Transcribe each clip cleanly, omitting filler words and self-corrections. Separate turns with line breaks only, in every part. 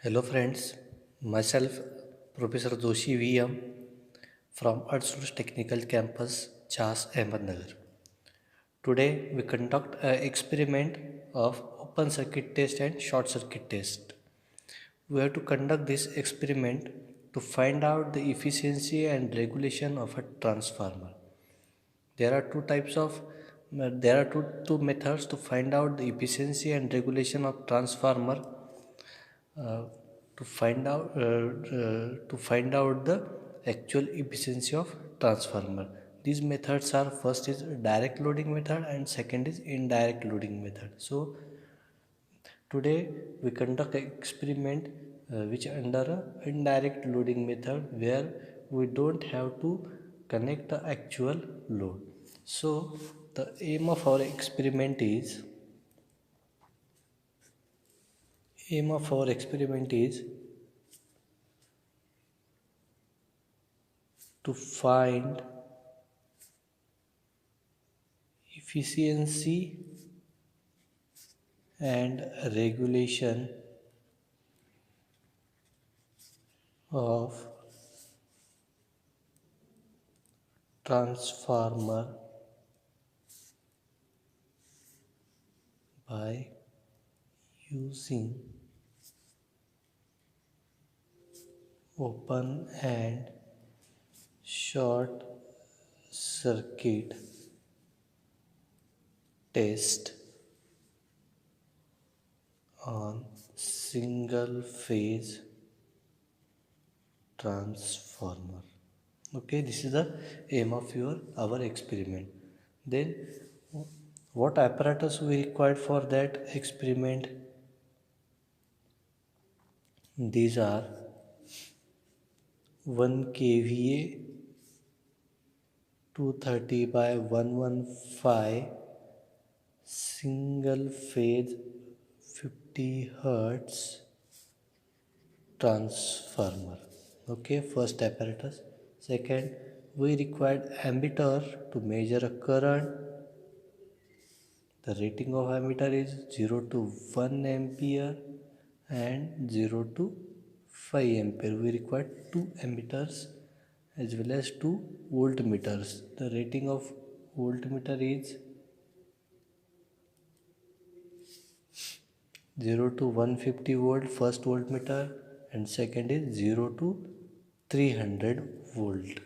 Hello friends, myself Professor Joshi VM from Earthsource Technical Campus, Chas Ahmednagar. Today we conduct an experiment of open circuit test and short circuit test. We have to conduct this experiment to find out the efficiency and regulation of a transformer. There are two methods to find out the efficiency and regulation of transformer uh, to find out the actual efficiency of transformer. These methods are: first is direct loading method and second is indirect loading method. So today we conduct an experiment which under a indirect loading method, where we don't have to connect the actual load. So the aim of our experiment is to find efficiency and regulation of transformer by using open and short circuit test on single phase transformer. Okay, this is the aim of our experiment. Then what apparatus we required for that experiment? These are 1 kVA 230 by 115 single phase 50 hertz transformer. Okay, first apparatus. Second, we required ammeter to measure a current. The rating of ammeter is 0 to 1 ampere and 0 to 5 ampere. We required two ammeters as well as two voltmeters. The rating of voltmeter is 0 to 150 volt first voltmeter, and second is 0 to 300 volt.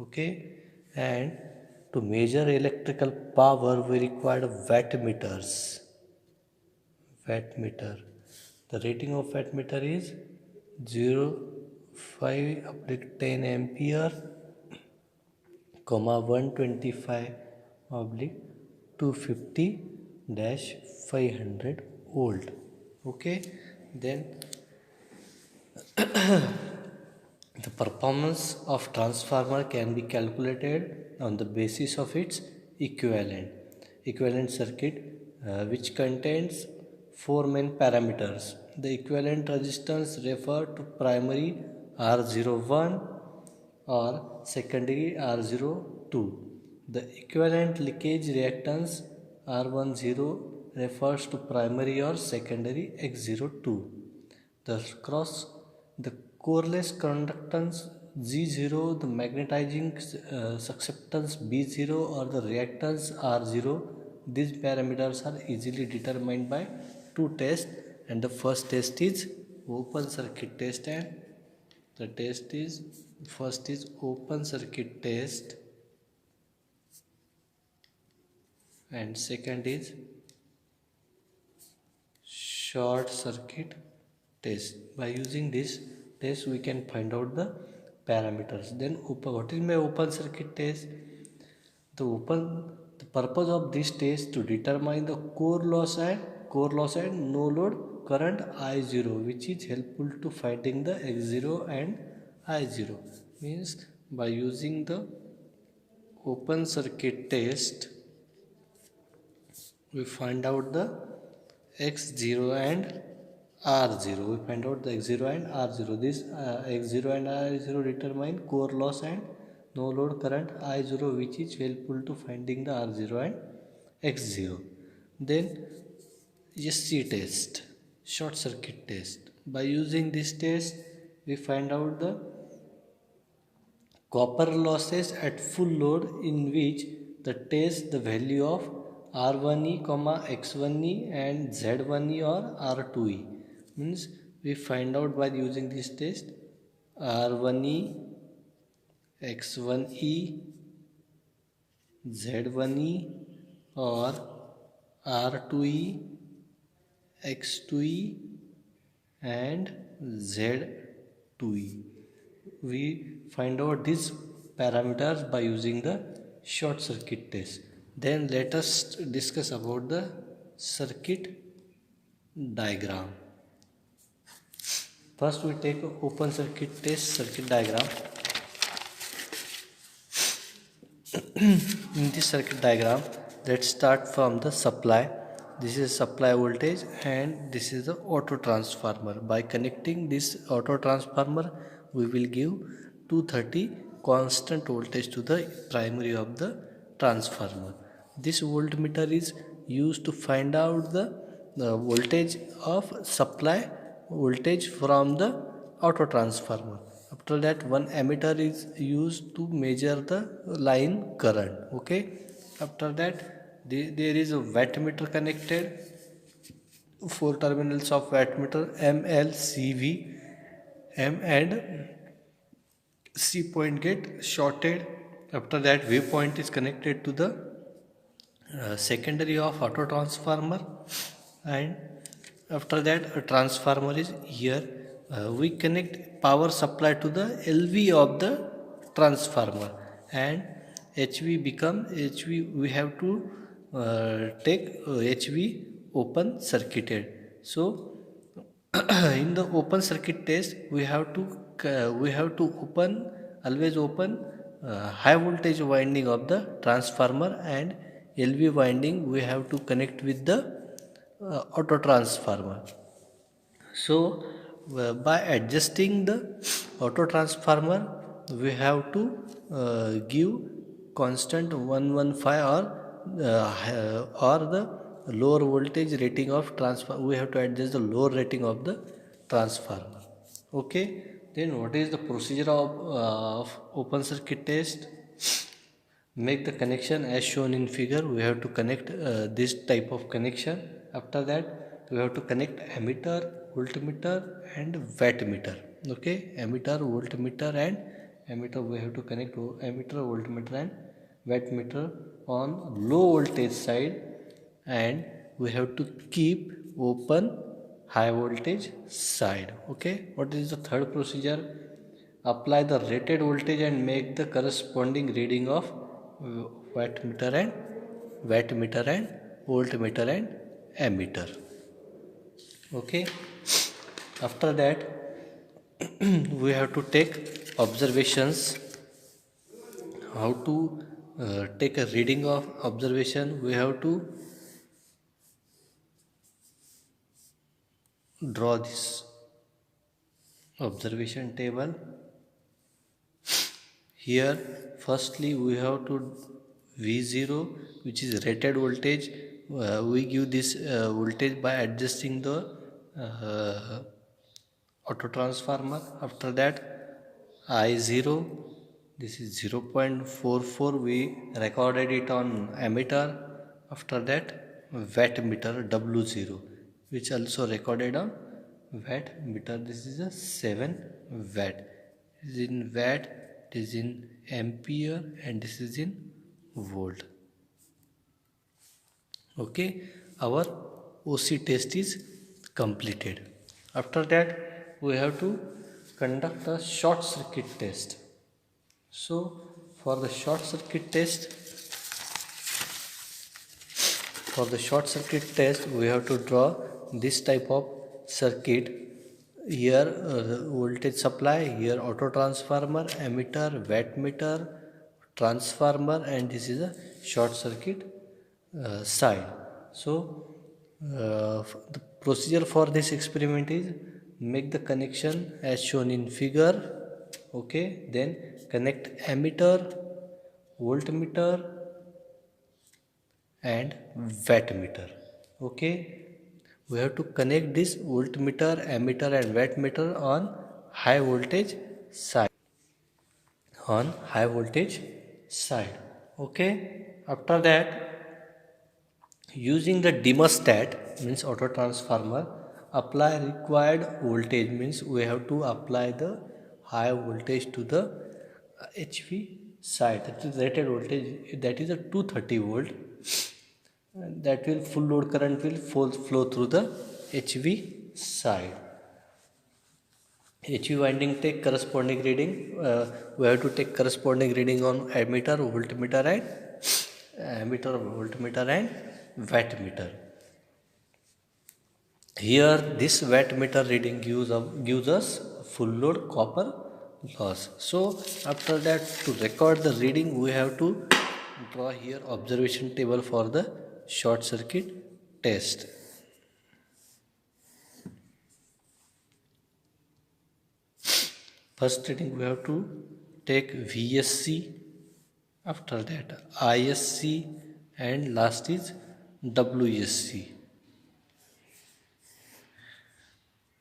Okay, and to measure electrical power we required wattmeter. The rating of wattmeter is 0 5 oblique 10 ampere, 125 oblique 250 dash 500 volt. Okay, then the performance of transformer can be calculated on the basis of its equivalent circuit, which contains four main parameters. The equivalent resistance refer to primary R01 or secondary R02. The equivalent leakage reactance R10 refers to primary or secondary X02. The coreless conductance G0, the magnetizing susceptance B0 or the reactance R0. These parameters are easily determined by two tests, and the first test is open circuit test, and the test is first is open circuit test and second is short circuit test. By using this test we can find out the parameters. Then what is my open circuit test? The purpose of this test to determine the core loss and no load current I0, which is helpful to finding the X0 and I0. Means by using the open circuit test we find out the X0 and R0. We find out the X0 and R0. This X0 and R0 determine core loss and no load current I0, which is helpful to finding the R0 and X0. Then SC test, short circuit test. By using this test, we find out the copper losses at full load, in which the test the value of R1e, X1e and Z1e or R2e. Means we find out by using this test R1e, X1e, Z1e or R2e, X2e and Z2e. We find out these parameters by using the short circuit test. Then let us discuss about the circuit diagram. First we take open circuit test circuit diagram. In this circuit diagram, let's start from the supply. This is supply voltage and this is the auto transformer. By connecting this auto transformer, we will give 230 constant voltage to the primary of the transformer. This voltmeter is used to find out the voltage of supply voltage from the auto transformer. After that, one ammeter is used to measure the line current. Okay. After that, there is a wattmeter connected. 4 terminals of wattmeter, M, L, C, V. M and C point get shorted. After that, V point is connected to the secondary of auto transformer, and after that a transformer is here. We connect power supply to the LV of the transformer, and HV become HV. We have to take HV open circuited. So in the open circuit test, we have to always open high voltage winding of the transformer, and LV winding we have to connect with the auto transformer. So by adjusting the auto transformer, we have to give constant 115 or the lower voltage rating of transformer. We have to adjust the lower rating of the transformer. Okay. Then what is the procedure of open circuit test? Make the connection as shown in figure. We have to connect this type of connection. After that, we have to connect ammeter, voltmeter and wattmeter. Okay, ammeter, voltmeter and ammeter. We have to connect ammeter, voltmeter and wattmeter on low voltage side, and we have to keep open high voltage side. Okay, what is the third procedure? Apply the rated voltage and make the corresponding reading of wattmeter and voltmeter and ammeter. Okay. After that, we have to take observations. How to take a reading of observation? We have to draw this observation table. Here firstly we have to V0, which is rated voltage. We give this voltage by adjusting the auto transformer. After that, I0, this is 0.44, we recorded it on ammeter. After that, wattmeter W0, which also recorded on wattmeter. This is a 7 watt. It is in watt, it is in ampere, and this is in volt. Okay, our OC test is completed. After that, we have to conduct a short circuit test. So for the short circuit test, we have to draw this type of circuit. Here voltage supply, here auto transformer, ammeter, wattmeter, transformer, and this is a short circuit side. So the procedure for this experiment is make the connection as shown in figure. Okay, then connect ammeter, voltmeter and wattmeter. Okay, we have to connect this voltmeter, ammeter and wattmeter on high voltage side. On high voltage side. Okay. After that, using the dimmer-stat means auto transformer, apply required voltage means we have to apply the high voltage to the HV side. That is rated voltage. That is a 230 volt. That will full load current will flow through the HV side. HV winding take corresponding reading. We have to take corresponding reading on ammeter, voltmeter and wattmeter. Here this wattmeter reading gives us full load copper loss. So after that, to record the reading, we have to draw here observation table for the short circuit test. First reading we have to take VSC, after that ISC, and last is WSC.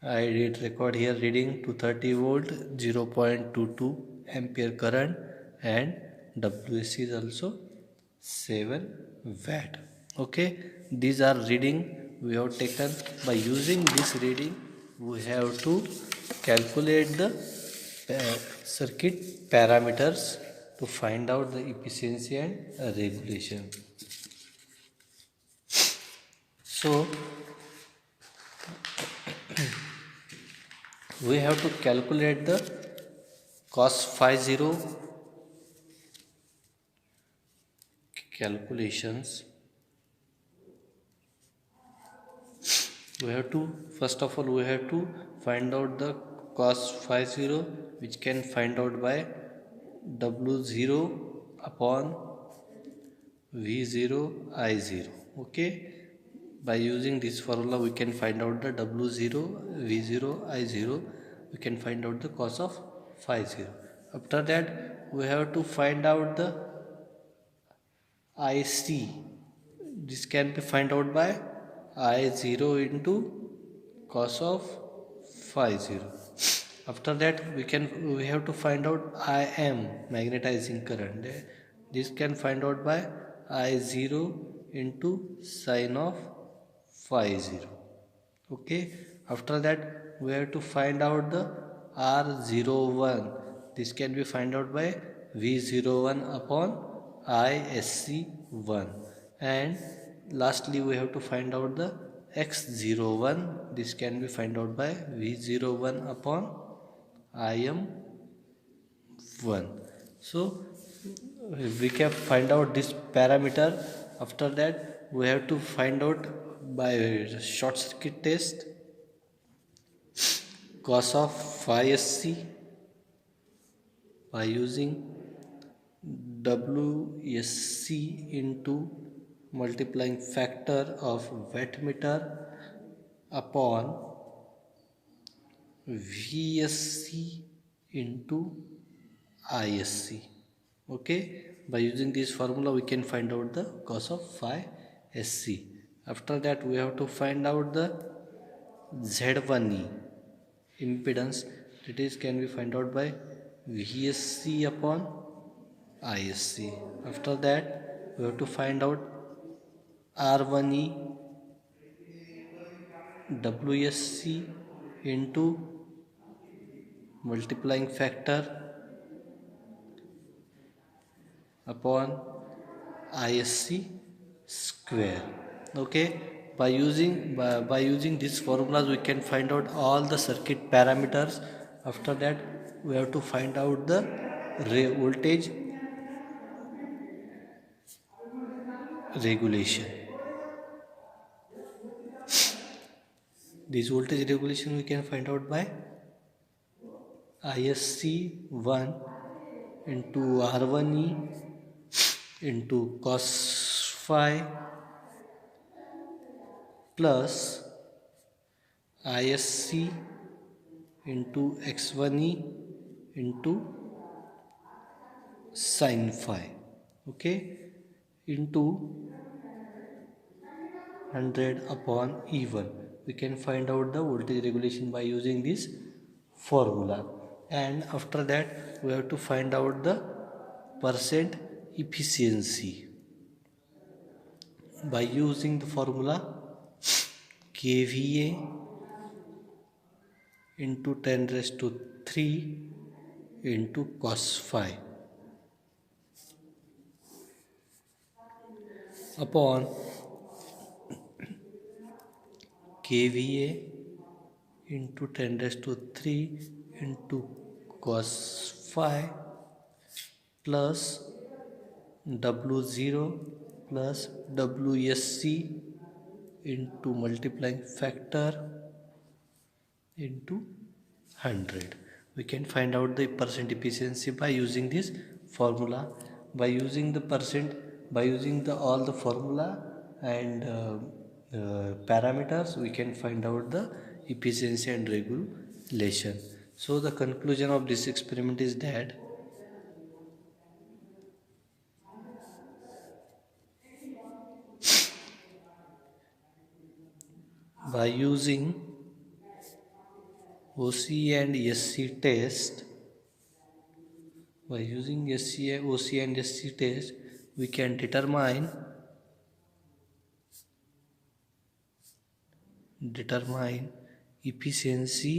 I did record here reading 230 volt, 0.22 ampere current, and WSC is also 7 watt. Okay, these are reading we have taken. By using this reading, we have to calculate the circuit parameters to find out the efficiency and regulation. So we have to calculate the cos phi 0 calculations. We have to, first of all, we have to find out the cos phi 0, which can find out by W0 upon V0 I0. Okay, by using this formula we can find out the W0, V0, I0. We can find out the cos of phi 0. After that, we have to find out the IC. This can be find out by I0 into cos of phi 0. After that, we have to find out Im, magnetizing current. This can find out by I0 into sine of phi 0. Okay. After that, we have to find out the R01. This can be find out by V01 upon ISC1. And lastly, we have to find out the X01. This can be find out by V01 upon IM1. So we can find out this parameter. After that, we have to find out by short circuit test cos of phi SC by using WSC into multiplying factor of wattmeter upon VSC into ISC. Okay, by using this formula we can find out the cos of phi SC. After that, we have to find out the Z1E impedance. That is can be find out by VSC upon ISC. After that, we have to find out R1E WSC into multiplying factor upon ISC square. Okay, by using these formulas we can find out all the circuit parameters. After that, we have to find out the voltage regulation. This voltage regulation we can find out by ISC1 into R1E into cos phi plus ISC into X1E into sin phi. Okay, into 100 upon E1. we can find out the voltage regulation by using this formula, and after that we have to find out the percent efficiency by using the formula kVA into 10 raised to 3 into cos phi upon kVA into 10 raised to 3 into cos phi plus W0 plus WSC into multiplying factor into 100. We can find out the percent efficiency by using this formula. By using the percent, by using the all the formula and parameters, we can find out the efficiency and regulation. So the conclusion of this experiment is that by using OC and SC test, OC and SC test, we can determine efficiency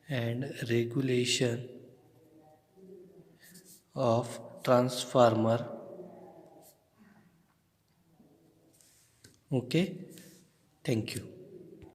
and regulation of transformer. Okay, thank you.